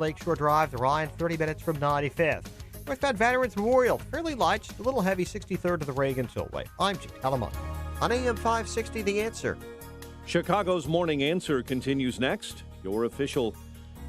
Lakeshore Drive, the Ryan, 30 minutes from 95th. Northbound Veterans Memorial, fairly light, just a little heavy, 63rd to the Reagan Tollway. I'm Jim Telemundo. On AM 560, The Answer. Chicago's Morning Answer continues next. Your official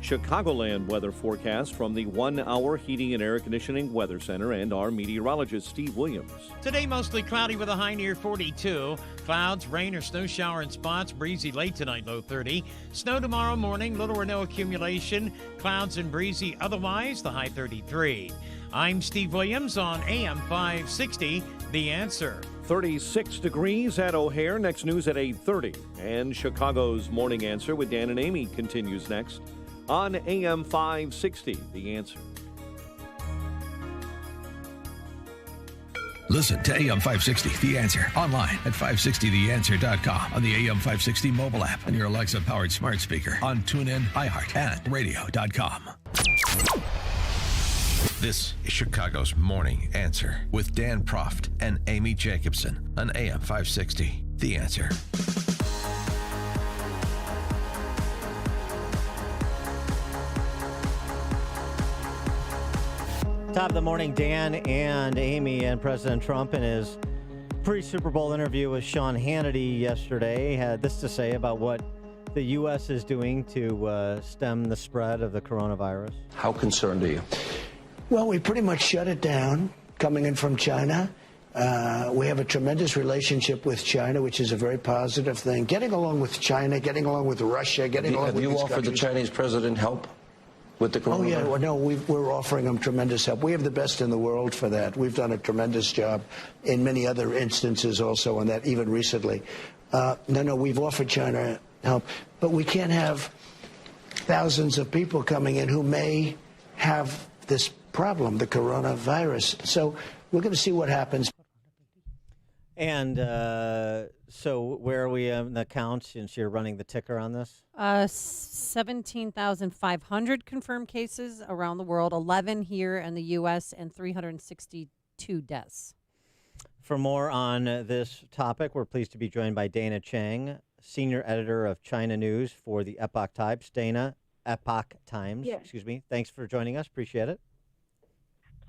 Chicagoland weather forecast from the 1 Hour Heating and Air Conditioning Weather Center and our meteorologist, Steve Williams. Today, mostly cloudy with a high near 42. Clouds, rain or snow shower in spots. Breezy late tonight, low 30. Snow tomorrow morning, little or no accumulation. Clouds and breezy otherwise, the high 33. I'm Steve Williams on AM 560, The Answer. 36 degrees at O'Hare. Next news at 8:30. And Chicago's Morning Answer with Dan and Amy continues next on AM 560, The Answer. Listen to AM 560, The Answer, online at 560theanswer.com, on the AM 560 mobile app, and your Alexa-powered smart speaker, on TuneIn, iHeart, and radio.com. This is Chicago's Morning Answer with Dan Proft and Amy Jacobson on AM 560, The Answer. Top of the morning, Dan and Amy, and President Trump in his pre-Super Bowl interview with Sean Hannity yesterday had this to say about what the U.S. is doing to stem the spread of the coronavirus. How concerned are you? Well, we pretty much shut it down coming in from China. We have a tremendous relationship with China, which is a very positive thing. Getting along with China, getting along with Russia, getting along with these countries. Have you offered the Chinese president help with the coronavirus? Oh, yeah. Well, no, we're offering them tremendous help. We have the best in the world for that. We've done a tremendous job in many other instances also on that, even recently. No, we've offered China help. But we can't have thousands of people coming in who may have this problem, the coronavirus. So we're going to see what happens. And so where are we in the count since you're running the ticker on this? 17,500 confirmed cases around the world, 11 here in the U.S., and 362 deaths. For more on this topic, we're pleased to be joined by Dana Cheng, senior editor of China News for the Epoch Times. Dana, Epoch Times, Yes. Excuse me. Thanks for joining us. Appreciate it.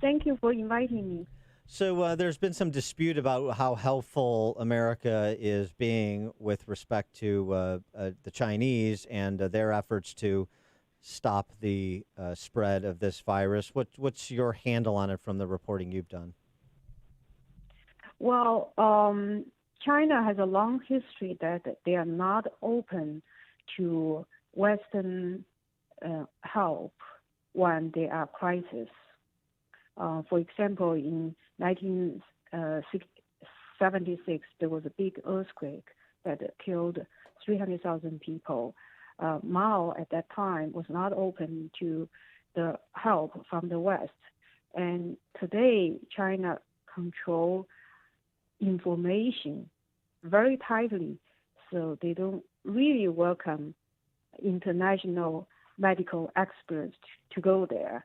Thank you for inviting me. So there's been some dispute about how helpful America is being with respect to the Chinese and their efforts to stop the spread of this virus. What's your handle on it from the reporting you've done? Well, China has a long history that they are not open to Western help when there are crises. For example, in 1976, there was a big earthquake that killed 300,000 people. Mao at that time was not open to the help from the West. And today, China controls information very tightly, so they don't really welcome international medical experts to go there.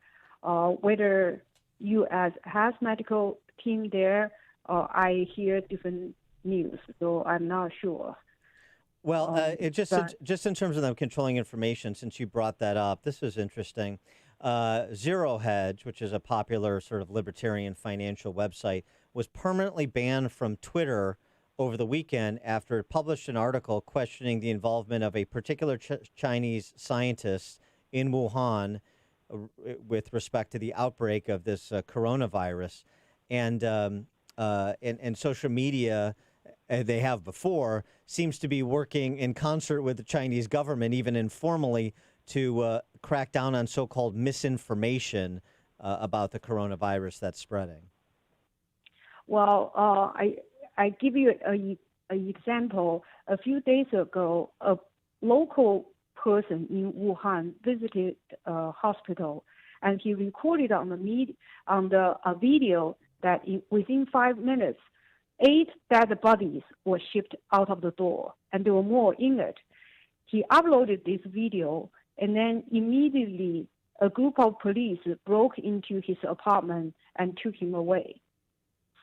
Whether U.S. has medical team there, I hear different news, so I'm not sure. Well, just in terms of them controlling information, since you brought that up, this is interesting. Zero Hedge, which is a popular sort of libertarian financial website, was permanently banned from Twitter over the weekend after it published an article questioning the involvement of a particular Chinese scientist in Wuhan with respect to the outbreak of this coronavirus. And social media, they have before, seems to be working in concert with the Chinese government, even informally, to crack down on so-called misinformation about the coronavirus that's spreading. Well, I give you an example. A few days ago, a local person in Wuhan visited a hospital, and he recorded on the video that within 5 minutes, 8 dead bodies were shipped out of the door, and there were more in it. He uploaded this video, and then immediately a group of police broke into his apartment and took him away.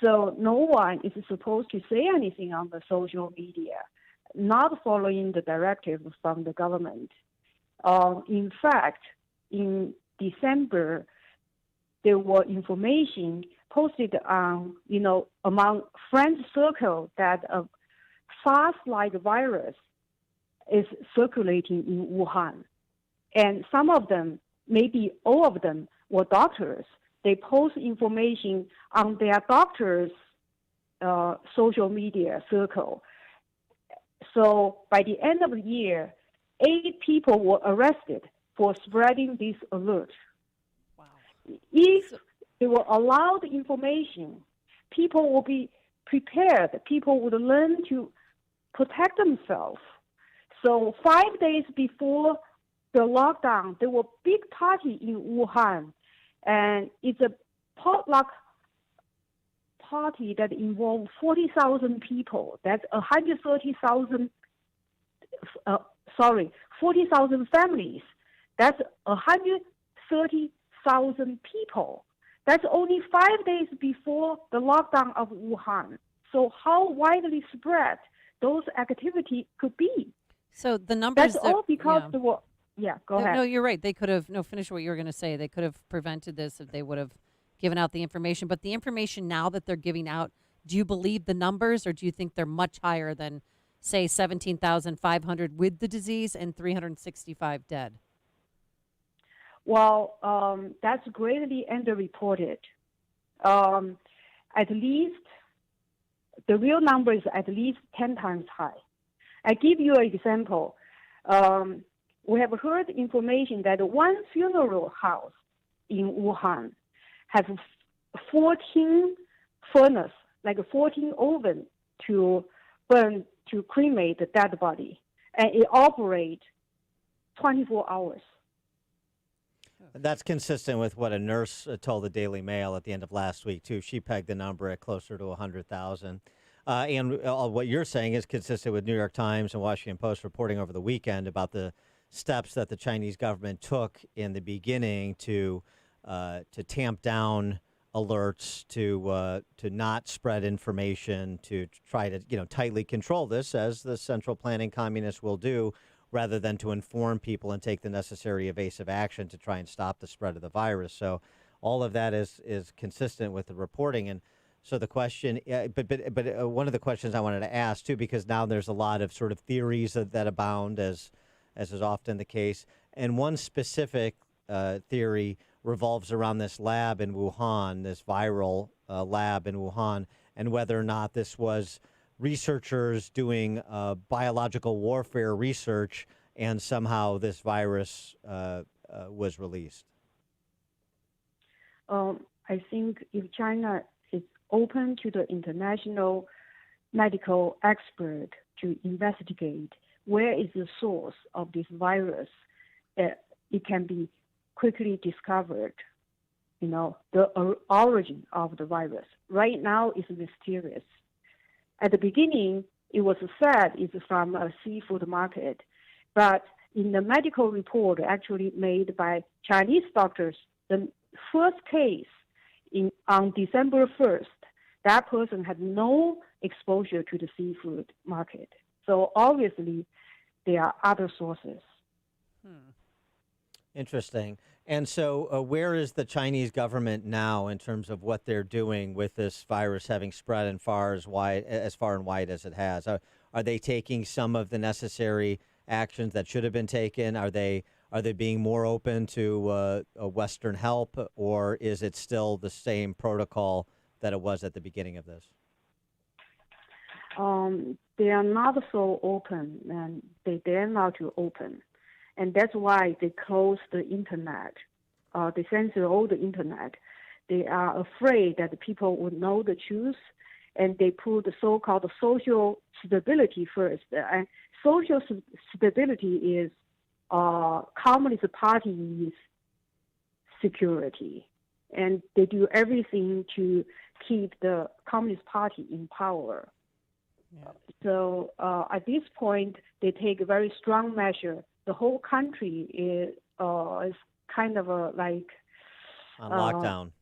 So no one is supposed to say anything on the social media, not following the directive from the government. In fact, in December, there were information posted on, among friends circle that a SARS-like virus is circulating in Wuhan. And some of them, maybe all of them, were doctors. They post information on their doctors' social media circle. So by the end of the year, 8 people were arrested for spreading this alert. Wow. If they were allowed information, people will be prepared. People would learn to protect themselves. So 5 days before the lockdown, there were big party in Wuhan, and it's a potluck party that involved 40,000 people. That's 40,000 families. That's 130,000 people. That's only 5 days before the lockdown of Wuhan. So how widely spread those activities could be? So the numbers. That's all because there were. Yeah, go ahead. No, you're right. They could have finish what you were going to say. They could have prevented this if they would have given out the information. But the information now that they're giving out, do you believe the numbers, or do you think they're much higher than, say, 17,500 with the disease and 365 dead? Well, that's greatly underreported. At least, the real number is at least 10 times high. I give you an example. We have heard information that one funeral house in Wuhan has 14 furnace, like 14 oven to burn, to cremate the dead body, and it operates 24 hours. That's consistent with what a nurse told the Daily Mail at the end of last week, too. She pegged the number at closer to 100,000. And what you're saying is consistent with New York Times and Washington Post reporting over the weekend about the steps that the Chinese government took in the beginning to tamp down alerts, to not spread information, to try to tightly control this, as the central planning communists will do, rather than to inform people and take the necessary evasive action to try and stop the spread of the virus. So all of that is consistent with the reporting. And so the question, but one of the questions I wanted to ask too, because now there's a lot of sort of theories that abound, as is often the case, and one specific theory revolves around this lab in Wuhan, this viral lab in Wuhan, and whether or not this was researchers doing biological warfare research, and somehow this virus was released. I think if China is open to the international medical expert to investigate where is the source of this virus, it can be quickly discovered, the origin of the virus. Right now, it's mysterious. At the beginning, it was said it's from a seafood market, but in the medical report actually made by Chinese doctors, the first case on December 1st, that person had no exposure to the seafood market. So obviously, there are other sources. Interesting. And so where is the Chinese government now in terms of what they're doing with this virus having spread as far and wide as it has? Are they taking some of the necessary actions that should have been taken? Are they being more open to Western help, or is it still the same protocol that it was at the beginning of this? They are not so open, and they dare not to open. And that's why they close the internet. They censor all the internet. They are afraid that people would know the truth, and they put the so-called social stability first. And social stability is Communist Party's security. And they do everything to keep the Communist Party in power. Yeah. So at this point, they take a very strong measure. The whole country is kind of like on lockdown.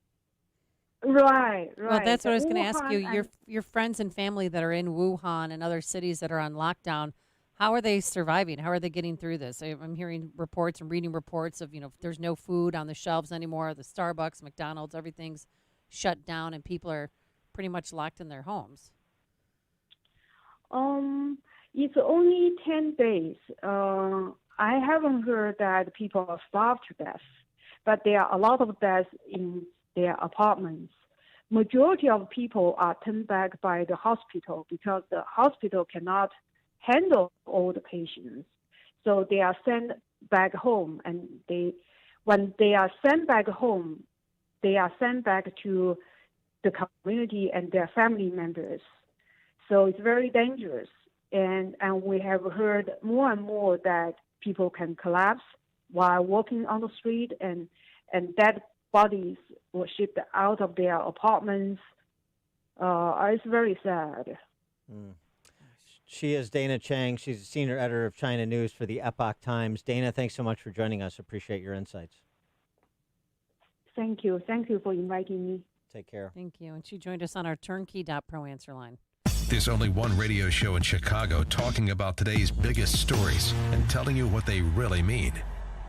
Right. Well, that's what I was going to ask you. Your friends and family that are in Wuhan and other cities that are on lockdown, How are they surviving? How are they getting through this? I'm hearing reports and reading reports of, there's no food on the shelves anymore. The Starbucks, McDonald's, everything's shut down, and people are pretty much locked in their homes. It's only 10 days. I haven't heard that people are starved to death, but there are a lot of deaths in their apartments. Majority of people are turned back by the hospital because the hospital cannot handle all the patients. So they are sent back home, and when they are sent back home, they are sent back to the community and their family members. So it's very dangerous. And we have heard more and more that people can collapse while walking on the street, and dead bodies were shipped out of their apartments. It's very sad. She is Dana Cheng. She's the senior editor of China News for the Epoch Times. Dana, thanks so much for joining us. Appreciate your insights. Thank you. Thank you for inviting me. Take care. Thank you. And she joined us on our turnkey.pro answer line. There's only one radio show in Chicago talking about today's biggest stories and telling you what they really mean.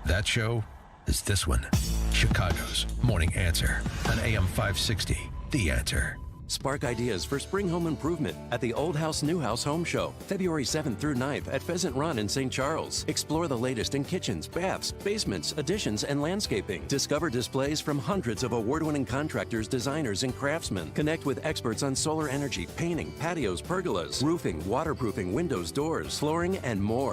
That show is this one, Chicago's Morning Answer on AM 560, The Answer. Spark ideas for spring home improvement at the Old House New House Home Show, February 7th through 9th at Pheasant Run in St. Charles. Explore the latest in kitchens, baths, basements, additions, and landscaping. Discover displays from hundreds of award-winning contractors, designers, and craftsmen. Connect with experts on solar energy, painting, patios, pergolas, roofing, waterproofing, windows, doors, flooring, and more.